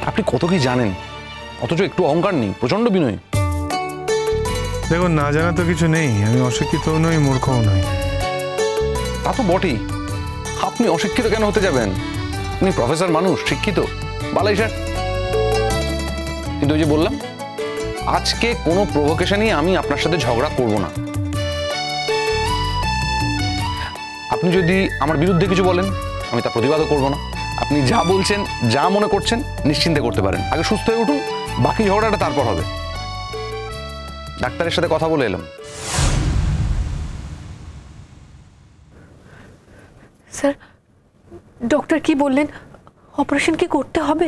আপনি কত কি জানেন, অথচ একটু অহংকার নেই, প্রচন্ড বিনয়ী। দেখুন, না জানা তো কিছু নেই। আমি অশিক্ষিতও নই, মূর্খও নই। তা তো বটেই। আপনি অশিক্ষিত কেন হতে যাবেন? আপনি প্রফেসর মানুষ, শিক্ষিত, বালাই স্যার। কিন্তু ওই যে বললাম, আজকে কোনো প্রভোকেশনই আমি আপনার সাথে ঝগড়া করব না। আপনি যদি আমার বিরুদ্ধে কিছু বলেন, আমি তা প্রতিবাদও করব না। আপনি যা বলছেন, যা মনে করছেন, নিশ্চিন্তে করতে পারেন। আগে সুস্থ হয়ে উঠুন, বাকি ঝগড়াটা তারপর হবে। ডাক্তারের সাথে কথা বলে এলাম। স্যার, ডক্টর কি বললেন? অপারেশন কি করতে হবে?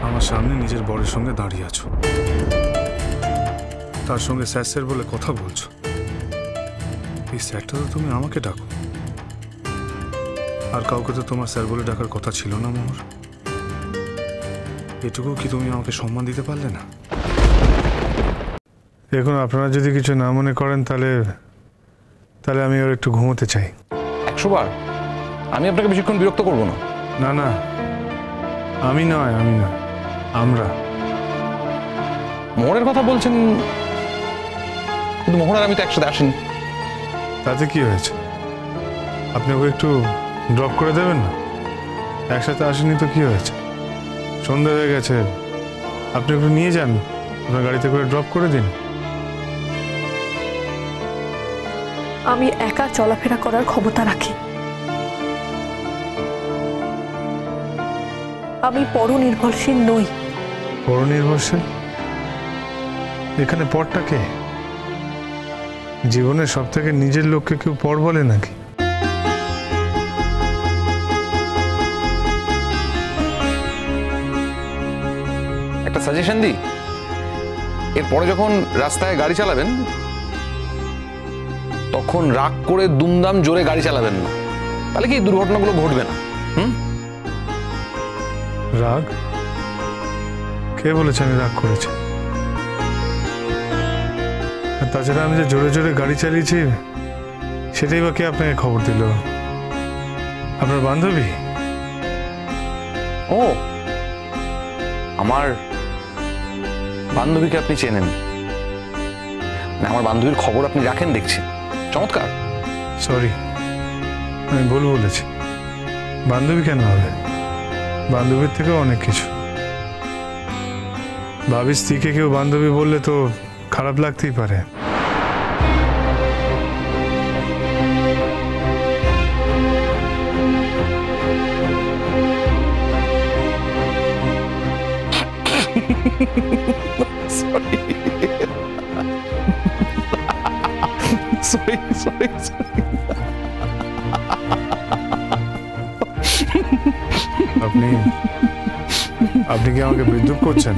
আমার সামনে নিজের বরের সঙ্গে দাঁড়িয়ে আছো, তার সঙ্গে স্যার স্যার বলে কথা বলছো। এই স্যারটা তো তুমি আমাকে ডাকো, আর কাউকে তো তোমার স্যার বলে ডাকার কথা ছিল না মোহর। এটুকু কি তুমি আমাকে সম্মান দিতে পারলে না? এখন আপনারা যদি কিছু না মনে করেন, তাহলে আমি আর একটু ঘুমোতে চাই। 100 বার আমি আপনাকে বেশিক্ষণ বিরক্ত করব না। না না, আমি নয়, আমরা। মোহরের কথা বলছেন, কিন্তু মোহর আর আমি তো একসাথে আসিনি। তাতে কি হয়েছে? আপনি ওকে একটু ড্রপ করে দেবেন না? একসাথে আসেনি তো কি হয়েছে? সন্ধ্যা হয়ে গেছে, আপনি একটু নিয়ে যান, আপনার গাড়িতে করে ড্রপ করে দিন। আমি একা চলাফেরা করার ক্ষমতা রাখি। আমি পরনির্ভরশীল নই। পরনির্ভরশীল? এখানে পরটা কে? জীবনের সব থেকে নিজের লোককে কেউ পর বলে নাকি? একটা সাজেশন দিই, এরপরে যখন রাস্তায় গাড়ি চালাবেন, তখন রাগ করে দুমদাম জোরে গাড়ি চালাবেন না, তাহলে কি দুর্ঘটনাগুলো ঘটবে না। রাগ? কে বলেছে আমি রাগ করেছি? আর তাছাড়া আমি যে জোরে জোরে গাড়ি চালিয়েছি, সেটাই বা কে আপনাকে খবর দিল? আপনার বান্ধবী? ও, আমার বান্ধবীকে আপনি চেনেন? না, আমার বান্ধবীর খবর আপনি রাখেন দেখছি। চমৎকার। সরি, আমি ভুল বলেছি। বান্ধবী কেন হবে? বান্ধবীর থেকেও অনেক কিছু। ভাবির স্ত্রীকে কেউ বান্ধবী বললে তো খারাপ লাগতেই পারে। সরি। আপনি কি আমাকে বিদ্রুপ করছেন?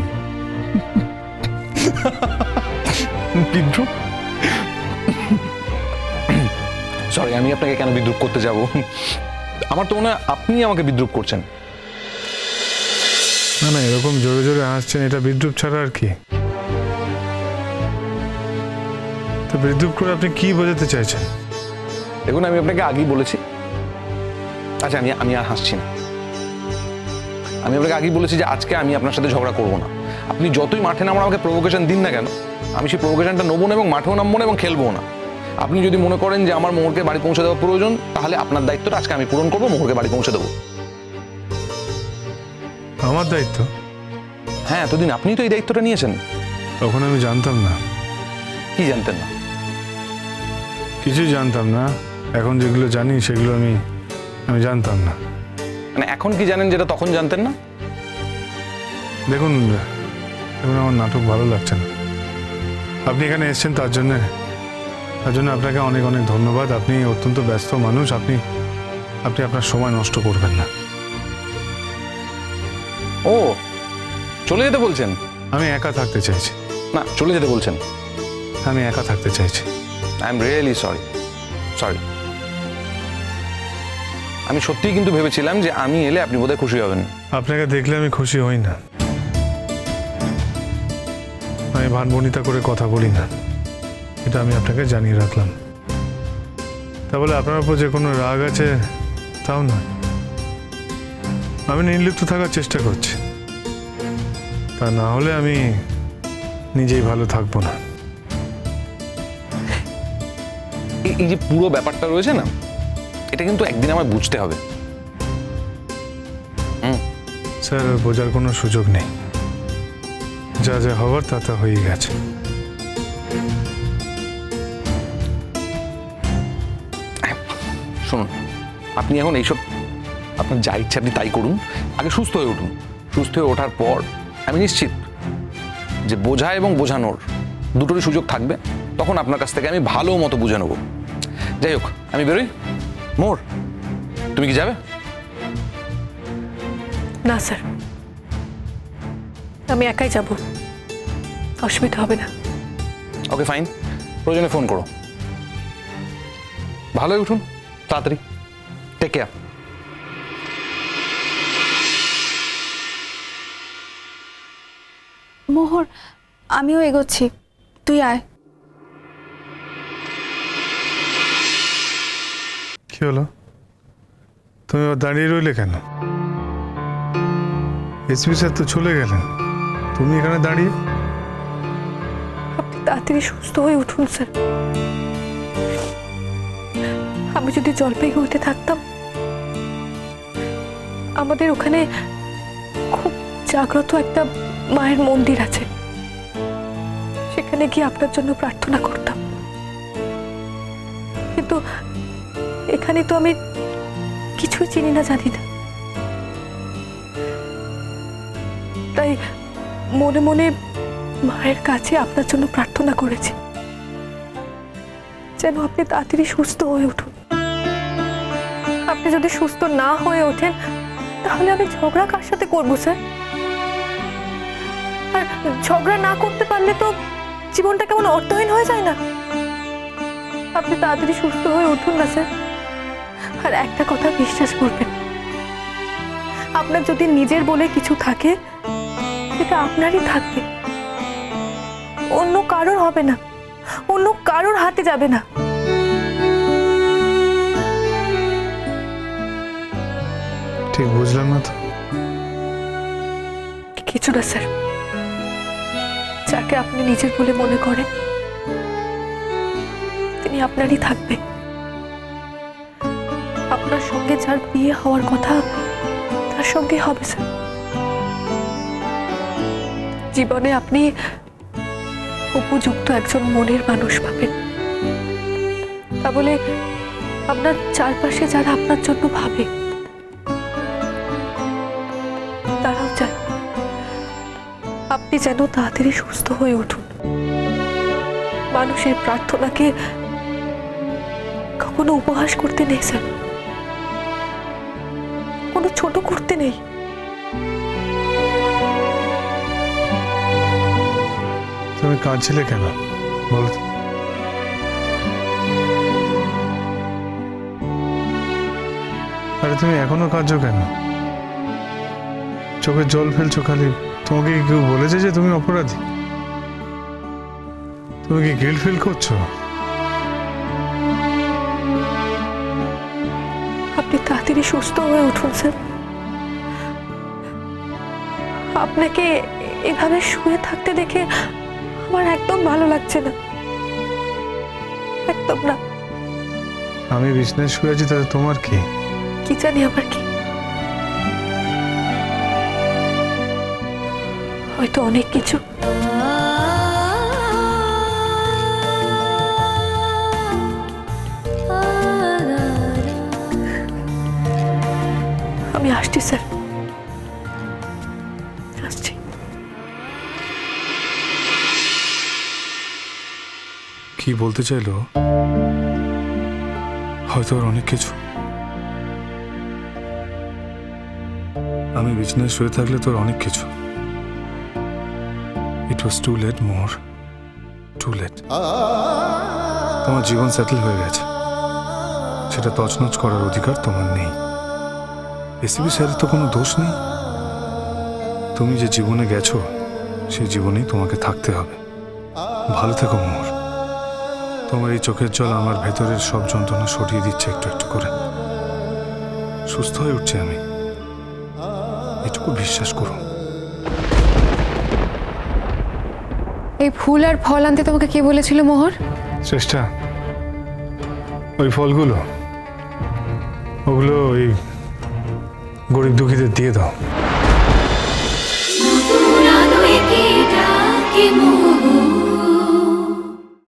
বিদ্রুপ? সরি, আমি আপনাকে কেন বিদ্রুপ করতে যাব? আমার তো মনে হয় আপনি আমাকে বিদ্রুপ করছেন। না, এরকম জোরে জোরে হাসছেন, এটা বিদ্রুপ ছাড়া আর কি? তো বিদ্রুপ করে আপনি কি বোঝাতে চাইছেন? দেখুন, আমি আপনাকে আগেই বলেছি। আচ্ছা, আমি আর হাসছি না। আমি আপনাকে আগেই বলেছি যে আজকে আমি আপনার সাথে ঝগড়া করব না। আপনি যতই মাঠে নামার আমাকে প্রভোকেশন দিন না কেন, আমি সেই প্রভোকেশনটা নেবো না এবং মাঠেও নামবো না এবং খেলবো না। আপনি যদি মনে করেন যে আমার মোহরকে বাড়ি পৌঁছে দেওয়া প্রয়োজন, তাহলে আপনার দায়িত্বটা আজকে আমি পূরণ করবো, মোহরকে বাড়ি পৌঁছে দেবো। আমার দায়িত্ব? হ্যাঁ, এতদিন আপনি তো এই দায়িত্বটা নিয়েছেন। তখন আমি জানতাম না। কি জানতেন না? কিছুই জানতাম না। এখন যেগুলো জানি সেগুলো আমি জানতাম না। মানে এখন কি জানেন যেটা তখন জানতেন না? দেখুন, আমার নাটক ভালো লাগছে না। আপনি এখানে এসেছেন তার জন্য আপনাকে অনেক অনেক ধন্যবাদ। আপনি অত্যন্ত ব্যস্ত মানুষ, আপনি আপনার সময় নষ্ট করবেন না। ও, চলে যেতে বলছেন? আমি একা থাকতে চাইছি। না, চলে যেতে বলছেন? আমি একা থাকতে চাইছি। I am really sorry. আমি সত্যিই কিন্তু ভেবেছিলাম যে আমি এলে আপনি বোধহয় খুশি হবেন। আপনাকে দেখলে আমি খুশি হই না। আমি ভানবনিতা করে কথা বলি না, এটা আমি আপনাকে জানিয়ে রাখলাম। তা বলে আপনার উপর যে কোনো রাগ আছে তাও নয়। আমি নির্লিপ্ত থাকার চেষ্টা করছি, তা না হলে আমি নিজেই ভালো থাকবো না। এই যে পুরো ব্যাপারটা রয়েছে না, এটা কিন্তু একদিন আমার বুঝতে হবে। স্যার, বোঝার কোনো সুযোগ নেই, যা যা হবার তা তা হয়ে গেছে। শুনুন, আপনি এখন এইসব আপনার যা ইচ্ছা আপনি তাই করুন, আগে সুস্থ হয়ে উঠুন। সুস্থ হয়ে ওঠার পর আমি নিশ্চিত যে বোঝা এবং বোঝানোর দুটোরই সুযোগ থাকবে, তখন আপনার কাছ থেকে আমি ভালো মতো বুঝে নেব। যাই হোক, আমি বেরোই। মোর, তুমি কি যাবে? না স্যার, আমি একাই যাব, অসুবিধা হবে না। ওকে ফাইন, প্রয়োজনে ফোন করো। ভালো হয়ে উঠুন তাড়াতাড়ি। Take care. মোহর, আমিও এগোচ্ছি, তুই আয়। কি হলো, তুমি দাঁড়িয়ে রইলে কেন? এসপি স্যার তো চলে গেলেন, তুমি এখানে দাঁড়িয়ে? আপনি তাড়াতাড়ি সুস্থ হয়ে উঠুন স্যার। আমি যদি জলপাইগুড়িতে থাকতাম, আমাদের ওখানে খুব জাগ্রত একটা মায়ের মন্দির আছে, সেখানে গিয়ে আপনার জন্য প্রার্থনা করতাম। কিন্তু এখানে তো আমি কিছুই চিনি না, জানি না, তাই মনে মনে মায়ের কাছে আপনার জন্য প্রার্থনা করেছি, যেন আপনি তাড়াতাড়ি সুস্থ হয়ে উঠুন। আপনি যদি সুস্থ না হয়ে ওঠেন, তাহলে আমি ঝগড়া কার সাথে করবো স্যার? আর ঝগড়া না করতে পারলে তো জীবনটা কেমন অর্থহীন হয়ে যায় না? আপনি তাড়াতাড়ি সুস্থ হয়ে উঠুন না স্যার। আর একটা কথা বিশ্বাস করবেন, আপনার যদি নিজের বলে কিছু থাকে, সেটা আপনারই থাকবে, অন্য কারোর হবে না, অন্য কারোর হাতে যাবে না। ঠিক বুঝলাম না তো। কিছু না স্যার, যাকে আপনি নিজের বলে মনে করেন, তিনি আপনারই থাকবে। আপনার সঙ্গে যার বিয়ে হওয়ার কথা, তার সঙ্গে হবে স্যার। জীবনে আপনি উপযুক্ত একজন মনের মানুষ পাবেন। তা বলে আপনার চারপাশে যারা আপনার জন্য ভাবে, তারাও চায় আপনি যেন তাড়াতাড়ি সুস্থ হয়ে উঠুন। মানুষের প্রার্থনাকে কখনো উপহাস করতে নেই স্যার, কোনো ছোট করতে নেই। তুমি কাঁদছিলে কেন বলো তো? আরে তুমি এখনো কাঁদছো কেন? চোখে জল ফেলছো খালি। তোমাকে কি কেউ বলেছে যে তুমি অপরাধী? তুমি কি গিল্ট ফিল করছো? আপনি তাড়াতাড়ি সুস্থ হয়ে উঠুন স্যার। আপনাকে এভাবে শুয়ে থাকতে দেখে আমার একদম ভালো লাগছে না, একদম না। আমি বিছনায় শুয়ে আছি, তাতে তোমার কি? কি জানি আমার কি, হয়তো অনেক কিছু। আমি আসছি স্যার, আসছি। কি বলতে চাইলো? হয়তো আর অনেক কিছু। আমি বিছনায় শুয়ে থাকলে তোর অনেক কিছু। ইট ওয়াজ two late, more to late. তোমার জীবন সেটেল হয়ে গেছে, সেটা তছনছ করার অধিকার তোমার নেই। এসিবি স্যারের তো কোনো দোষ নেই। তুমি যে জীবনে গেছো, সেই জীবনেই তোমাকে থাকতে হবে। ভালো থেকো মোর। তোমার এই চোখের জল আমার ভেতরের সব যন্ত্রণা সরিয়ে দিচ্ছে একটু একটু করে। সুস্থ হয়ে উঠছি আমি। একটু বিশ্বাস করুন। এই ফুল আর ফল আনতে তোমাকে কে বলেছিল মোহর? চেষ্টা, ওই ফলগুলো ওগুলো ওই গরিব দুঃখীদের দিয়ে দাও।